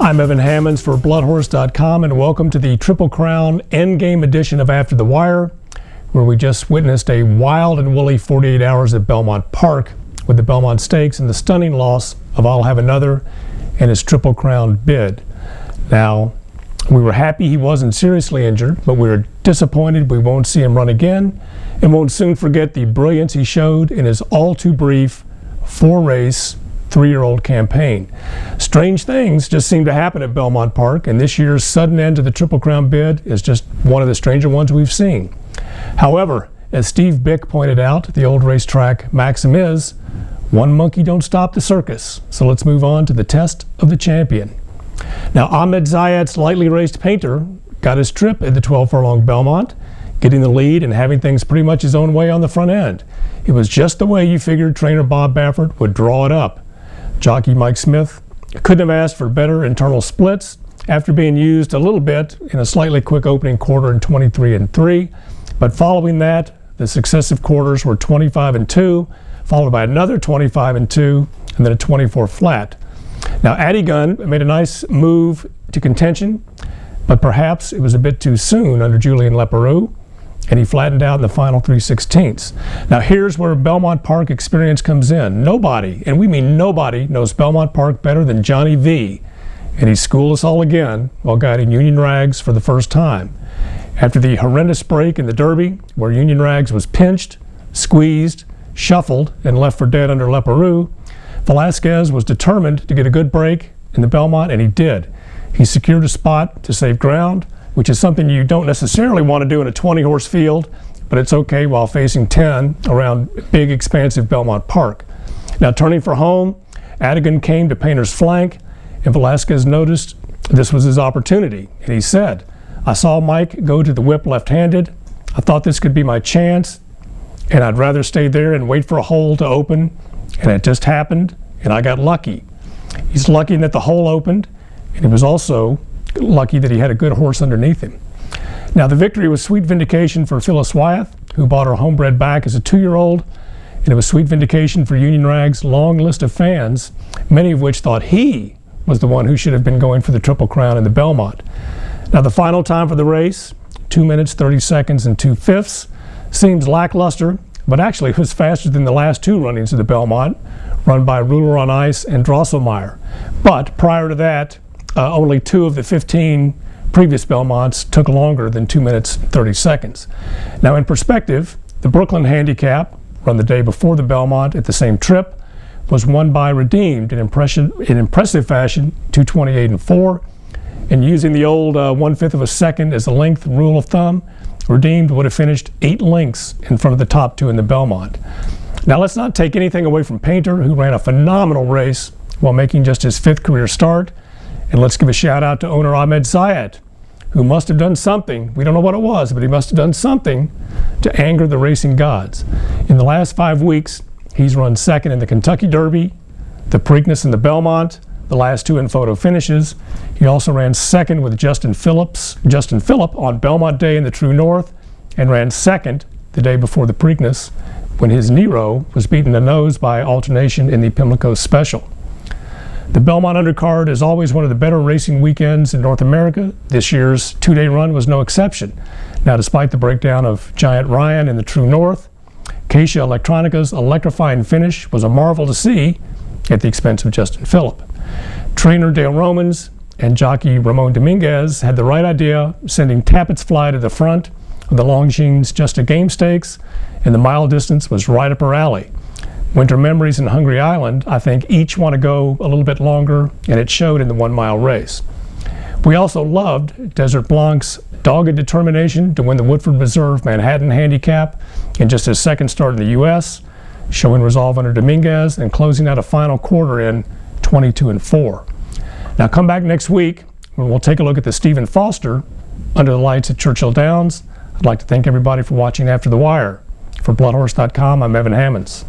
I'm Evan Hammonds for Bloodhorse.com, and welcome to the Triple Crown Endgame edition of After the Wire, where we just witnessed a wild and woolly 48 hours at Belmont Park with the Belmont Stakes and the stunning loss of I'll Have Another and his Triple Crown bid. Now, we were happy he wasn't seriously injured, but we were disappointed we won't see him run again and won't soon forget the brilliance he showed in his all too brief 4-race, 3-year-old campaign. Strange things just seem to happen at Belmont Park, and this year's sudden end to the Triple Crown bid is just one of the stranger ones we've seen. However, as Steve Bick pointed out, the old racetrack maxim is, one monkey don't stop the circus. So let's move on to the test of the champion. Now, Ahmed Zayat's lightly raced Painter got his trip at the 12-furlong Belmont, getting the lead and having things pretty much his own way on the front end. It was just the way you figured trainer Bob Baffert would draw it up. Jockey Mike Smith couldn't have asked for better internal splits after being used a little bit in a slightly quick opening quarter in 23-3, but following that, the successive quarters were 25-2, followed by another 25-2, and then a 24 flat. Now, Addy Gunn made a nice move to contention, but perhaps it was a bit too soon under Julien Leparoux, and he flattened out in the final 3/16. Now, here's where Belmont Park experience comes in. Nobody, and we mean nobody, knows Belmont Park better than Johnny V, and he schooled us all again while guiding Union Rags for the first time. After the horrendous break in the Derby, where Union Rags was pinched, squeezed, shuffled, and left for dead under Leparoux, Velasquez was determined to get a good break in the Belmont, and he did. He secured a spot to save ground, which is something you don't necessarily want to do in a 20-horse field, but it's okay while facing 10 around big, expansive Belmont Park. Now, turning for home, Adigan came to Painter's flank, and Velasquez noticed this was his opportunity, and he said, "I saw Mike go to the whip left-handed. I thought this could be my chance, and I'd rather stay there and wait for a hole to open, and it just happened, and I got lucky." He's lucky that the hole opened, and he was also lucky that he had a good horse underneath him. Now, the victory was sweet vindication for Phyllis Wyeth, who bought her homebred back as a 2-year-old, and it was sweet vindication for Union Rag's long list of fans, many of which thought he was the one who should have been going for the Triple Crown in the Belmont. Now, the final time for the race, 2 minutes, 30 seconds, and 2/5, seems lackluster, but actually was faster than the last 2 runnings of the Belmont, run by Ruler on Ice and Drosselmeyer. But prior to that, only 2 of the 15 previous Belmonts took longer than 2 minutes 30 seconds. Now, in perspective, the Brooklyn Handicap, run the day before the Belmont at the same trip, was won by Redeemed in impressive fashion, 2:28-4, and using the old 1/5 of a second as a length rule of thumb, Redeemed would have finished 8 lengths in front of the top 2 in the Belmont. Now, let's not take anything away from Painter, who ran a phenomenal race while making just his 5th career start. And let's give a shout out to owner Ahmed Zayat, who must have done something, we don't know what it was, but he must have done something to anger the racing gods. In the last 5 weeks, he's run 2nd in the Kentucky Derby, the Preakness in the Belmont, the last 2 in photo finishes. He also ran 2nd with Justin Phillip on Belmont Day in the True North, and ran 2nd the day before the Preakness when his Nero was beaten the nose by alternation in the Pimlico Special. The Belmont undercard is always one of the better racing weekends in North America. This year's 2-day run was no exception. Now, despite the breakdown of Giant Ryan in the True North, Acacia Electronica's electrifying finish was a marvel to see at the expense of Justin Phillip. Trainer Dale Romans and jockey Ramon Dominguez had the right idea, sending Tappett's Fly to the front of the Longines Just a Game Stakes, and the mile distance was right up her alley. Winter Memories and Hungry Island, I think, each want to go a little bit longer, and it showed in the 1-mile race. We also loved Desert Blanc's dogged determination to win the Woodford Reserve Manhattan Handicap in just his 2nd start in the U.S., showing resolve under Dominguez and closing out a final quarter in 22-4. Now, come back next week when we'll take a look at the Stephen Foster under the lights at Churchill Downs. I'd like to thank everybody for watching After the Wire. For Bloodhorse.com, I'm Evan Hammonds.